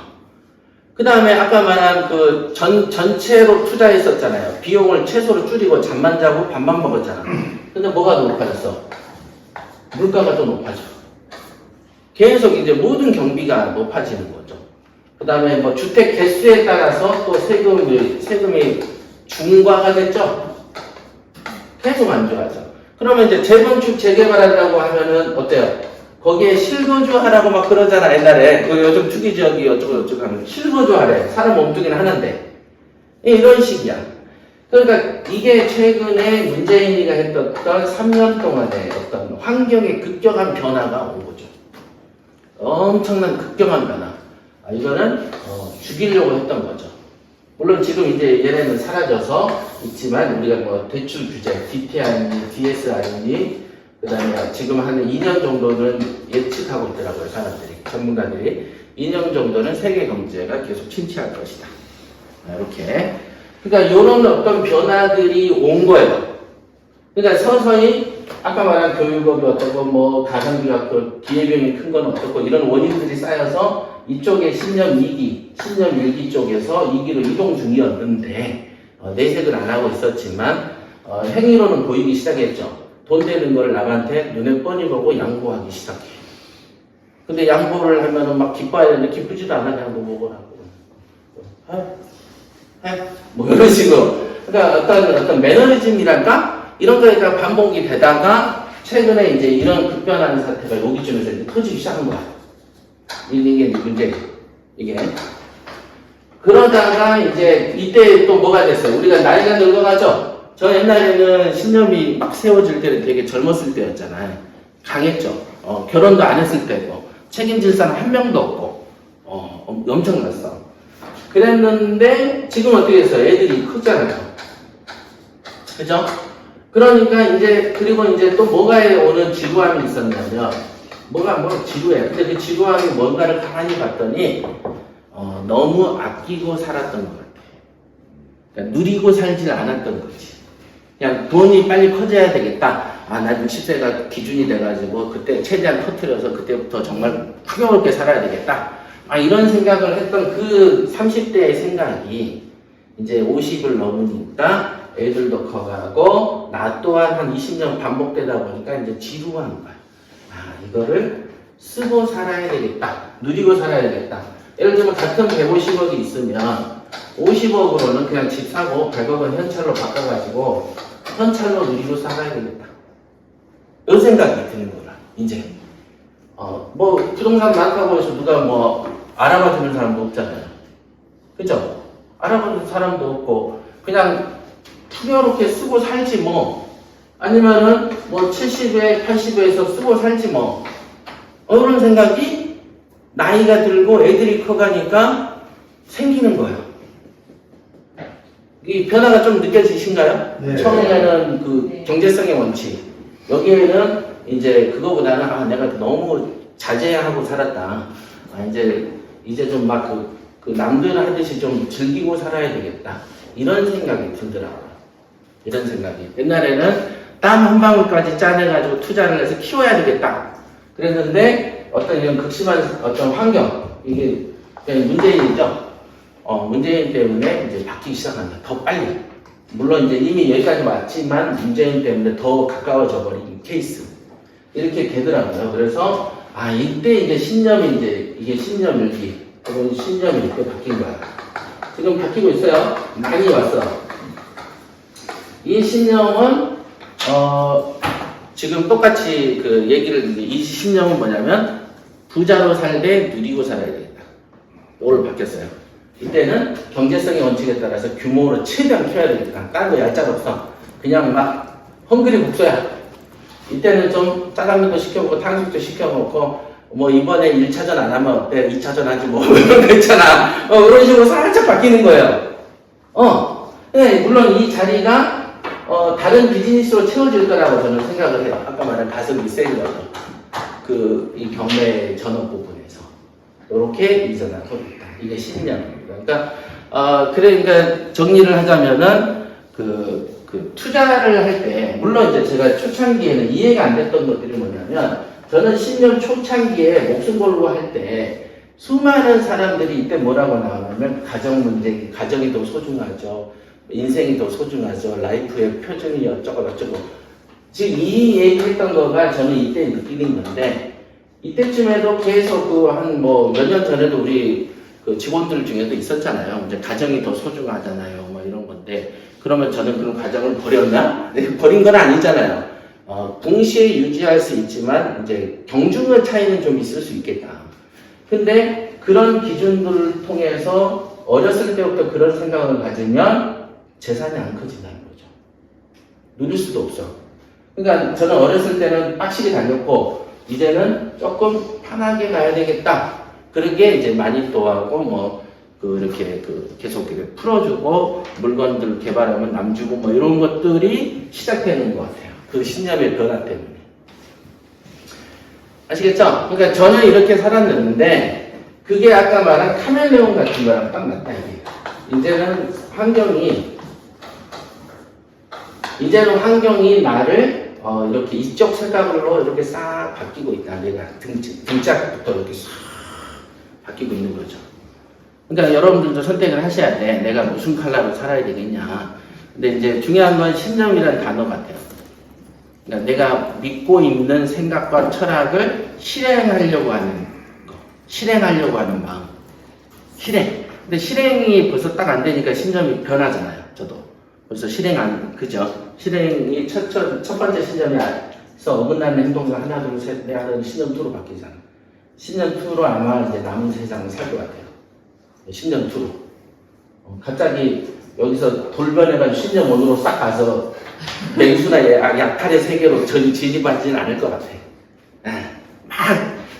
그 다음에 아까 말한 전체로 투자했었잖아요. 비용을 최소로 줄이고 잠만 자고 밥만 먹었잖아. 근데 뭐가 높아졌어? 물가가 더 높아져. 계속 이제 모든 경비가 높아지는 거죠. 그 다음에 뭐 주택 개수에 따라서 또 세금이 중과가 됐죠? 계속 안 좋아져. 그러면 이제 재건축 재개발한다고 하면은 어때요? 거기에 실거주 하라고 막 그러잖아, 옛날에. 요즘 투기 지역이 어쩌고 하면 실거주 하래. 사람 몸뚱이는 하는데. 이런 식이야. 그러니까 이게 최근에 문재인이가 했던 3년 동안의 어떤 환경의 급격한 변화가 온 거죠. 엄청난 급격한 변화. 이거는 죽이려고 했던 거죠. 물론 지금 이제 얘네는 사라져서 있지만 우리가 뭐 대출 규제, DTI니, DSR이니, 그 다음에 지금 한 2년 정도는 예측하고 있더라고요, 사람들이, 전문가들이. 2년 정도는 세계 경제가 계속 침체할 것이다. 이렇게. 그러니까 이런 어떤 변화들이 온 거예요. 그러니까 서서히 아까 말한 교육업이 어떻고 뭐 가성비가 기회비용이 큰 건 어떻고 이런 원인들이 쌓여서 이쪽에 신념 2기, 신념 1기 쪽에서 2기로 이동 중이었는데 내색을 안 하고 있었지만 행위로는 보이기 시작했죠. 돈 되는 걸 남한테 눈에 뻔히 보고 양보하기 시작해. 근데 양보를 하면은 막 기뻐야 되는데 기쁘지도 않아. 그냥 뭐 먹으라고. 뭐 이런 식으로. 그러니까 어떤 매너리즘이랄까? 이런 거에가 반복이 되다가 최근에 이제 이런 급변하는 사태가 여기쯤에서 이제 터지기 시작한 거야. 이게 문제. 이게. 그러다가 이제 이때 또 뭐가 됐어요? 우리가 나이가 늙어가죠? 저 옛날에는 신념이 막 세워질 때는 되게 젊었을 때였잖아요. 강했죠. 결혼도 안 했을 때고 책임질 사람 한 명도 없고 엄청났어. 그랬는데 지금 어떻게 됐어요? 애들이 크잖아요. 그죠? 그러니까 이제 그리고 이제 또 뭐가에 오는 지루함이 있었냐면 뭐가 지루해. 근데 그 지루함이 뭔가를 가만히 봤더니 너무 아끼고 살았던 것 같아. 그러니까 누리고 살지 않았던 거지. 그냥 돈이 빨리 커져야 되겠다. 나 60세가 기준이 돼가지고 그때 최대한 터뜨려서 그때부터 정말 풍요롭게 살아야 되겠다. 이런 생각을 했던 그 30대의 생각이 이제 50을 넘으니까 애들도 커가고 나 또한 한 20년 반복되다 보니까 이제 지루한 거야. 이거를 쓰고 살아야 되겠다. 누리고 살아야 되겠다. 예를 들면 같은 150억이 있으면 50억으로는 그냥 집 사고 100억은 현찰로 바꿔가지고 현찰로 누리고 살아야 되겠다. 이런 생각이 드는 거라, 이제. 뭐, 부동산 많다고 해서 누가 뭐, 알아봐 주는 사람도 없잖아요. 그죠? 알아봐 주는 사람도 없고, 그냥 풍요롭게 쓰고 살지 뭐. 아니면은 뭐 70에 80에서 쓰고 살지 뭐. 이런 생각이 나이가 들고 애들이 커가니까 생기는 거예요. 이 변화가 좀 느껴지신가요? 네. 처음에는 그 네. 경제성의 원칙. 여기에는 이제 그거보다는 내가 너무 자제하고 살았다. 이제 좀 막 그 남들 하듯이 좀 즐기고 살아야 되겠다. 이런 생각이 들더라고요. 이런 생각이. 옛날에는 땀 한 방울까지 짜내가지고 투자를 해서 키워야 되겠다. 그랬는데 어떤 이런 극심한 어떤 환경, 이게 그냥 문재인이죠. 문재인 때문에 이제 바뀌기 시작한다. 더 빨리. 물론 이제 이미 여기까지 왔지만 문재인 때문에 더 가까워져 버린 케이스. 이렇게 되더라고요. 그래서, 이때 이제 신념이 이게 신념일기. 그건 신념이 이때 바뀐 거야. 지금 바뀌고 있어요. 많이 왔어. 이 신념은, 지금 똑같이 그 얘기를, 이 신념은 뭐냐면, 부자로 살되 누리고 살아야 되겠다. 이걸로 바뀌었어요. 이때는 경제성의 원칙에 따라서 규모를 최대한 키워야 되니까 딴 거 얄짤없어. 그냥 막 헝그리 국소야. 이때는 좀 짜장면도 시켜먹고 탕수육도 시켜먹고 뭐 이번에 1차전 안 하면 어때? 2차전 하지 뭐 이런 거 있잖아. 그런 식으로 살짝 바뀌는 거예요. 네, 물론 이 자리가 다른 비즈니스로 채워질 거라고 저는 생각을 해요. 아까 말한 가성비 세일 이 경매 전업 부분에서 이렇게 이전하고 있다. 이게 신념입니다. 그러니까 정리를 하자면은 투자를 할 때 물론 이제 제가 초창기에는 이해가 안 됐던 것들이 뭐냐면 저는 신년 초창기에 목숨 걸고 할 때 수많은 사람들이 이때 뭐라고 나오냐면 가정 문제, 가정이 더 소중하죠. 인생이 더 소중하죠. 라이프의 표준이 어쩌고 저쩌고. 지금 이 얘기했던 거가 저는 이때 느끼는 건데 이때쯤에도 계속 한 몇 년 전에도 우리 그 직원들 중에도 있었잖아요. 이제 가정이 더 소중하잖아요. 뭐 이런 건데 그러면 저는 그런 가정을 버렸나? 버린 건 아니잖아요. 동시에 유지할 수 있지만 이제 경중의 차이는 좀 있을 수 있겠다. 근데 그런 기준들을 통해서 어렸을 때부터 그런 생각을 가지면 재산이 안 커진다는 거죠. 누릴 수도 없어. 그러니까 저는 어렸을 때는 빡시게 다녔고 이제는 조금 편하게 가야 되겠다. 그러게 이제 마니또하고 이렇게 계속 이렇게 풀어주고 물건들 개발하면 남 주고 뭐 이런 것들이 시작되는 것 같아요. 그 신념의 변화 때문에. 아시겠죠? 그러니까 저는 이렇게 살았는데 그게 아까 말한 카멜레온 같은 거랑 딱 맞다 이게. 이제는 환경이 나를 이렇게 이쪽 색깔로 이렇게 싹 바뀌고 있다. 내가 등짝부터 이렇게 싹 바뀌고 있는 거죠. 그러니까 여러분들도 선택을 하셔야 돼. 내가 무슨 컬러로 살아야 되겠냐. 근데 이제 중요한 건 신념이라는 단어 같아요. 그러니까 내가 믿고 있는 생각과 철학을 실행하려고 하는 거. 실행하려고 하는 마음. 근데 실행이 벌써 딱 안 되니까 신념이 변하잖아요. 저도. 벌써 그죠? 실행이 첫 번째 신념에서 어긋나는 행동과 하나, 둘, 셋, 넷 하는 신념 2로 바뀌잖아. 신념 2로 아마 이제 남은 세상을 살 것 같아요. 신념 2로. 갑자기 여기서 돌변해가지고 신념 1으로 싹 가서 맹수나 약탈의 세계로 진입하지는 않을 것 같아. 막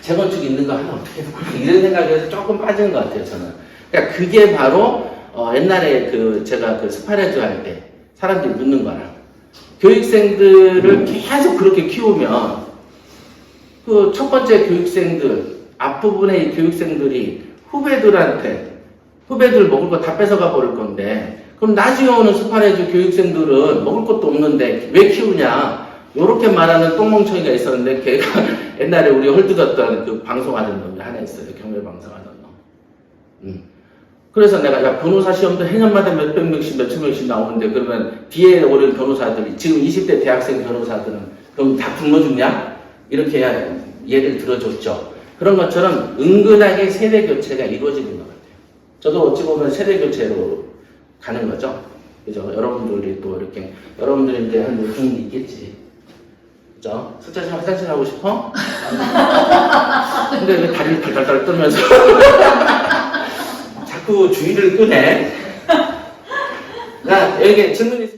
재건축 있는 거 하나 어떻게 해서 이런 생각에서 조금 빠진 것 같아요, 저는. 그러니까 그게 바로 옛날에 제가 스파레즈 할 때 사람들이 묻는 거라. 교육생들을 계속 그렇게 키우면 첫 번째 교육생들, 앞부분의 교육생들이 후배들 먹을 거 다 뺏어가 버릴 건데, 그럼 나중에 오는 스파레즈 교육생들은 먹을 것도 없는데 왜 키우냐? 요렇게 말하는 똥멍청이가 있었는데, 걔가 옛날에 우리 헐뜯었던 방송하는 놈이 하나 있어요. 경매 방송하는 놈. 그래서 내가 변호사 시험도 해년마다 몇백 명씩, 몇천 명씩 나오는데, 그러면 뒤에 오는 변호사들이, 지금 20대 대학생 변호사들은 그럼 다 굶어 죽냐? 이렇게 예를 들어줬죠. 그런 것처럼 은근하게 세대 교체가 이루어지는 것 같아요. 저도 어찌 보면 세대 교체로 가는 거죠. 그죠? 여러분들이 또 이렇게, 여러분들이 이제 한 요즘이 있겠지. 그죠? 숙제 좀 화장실 하고 싶어? 근데 왜 다리를 덜덜덜 떨면서 자꾸 주의를 끄네? 나 여기 질문 있으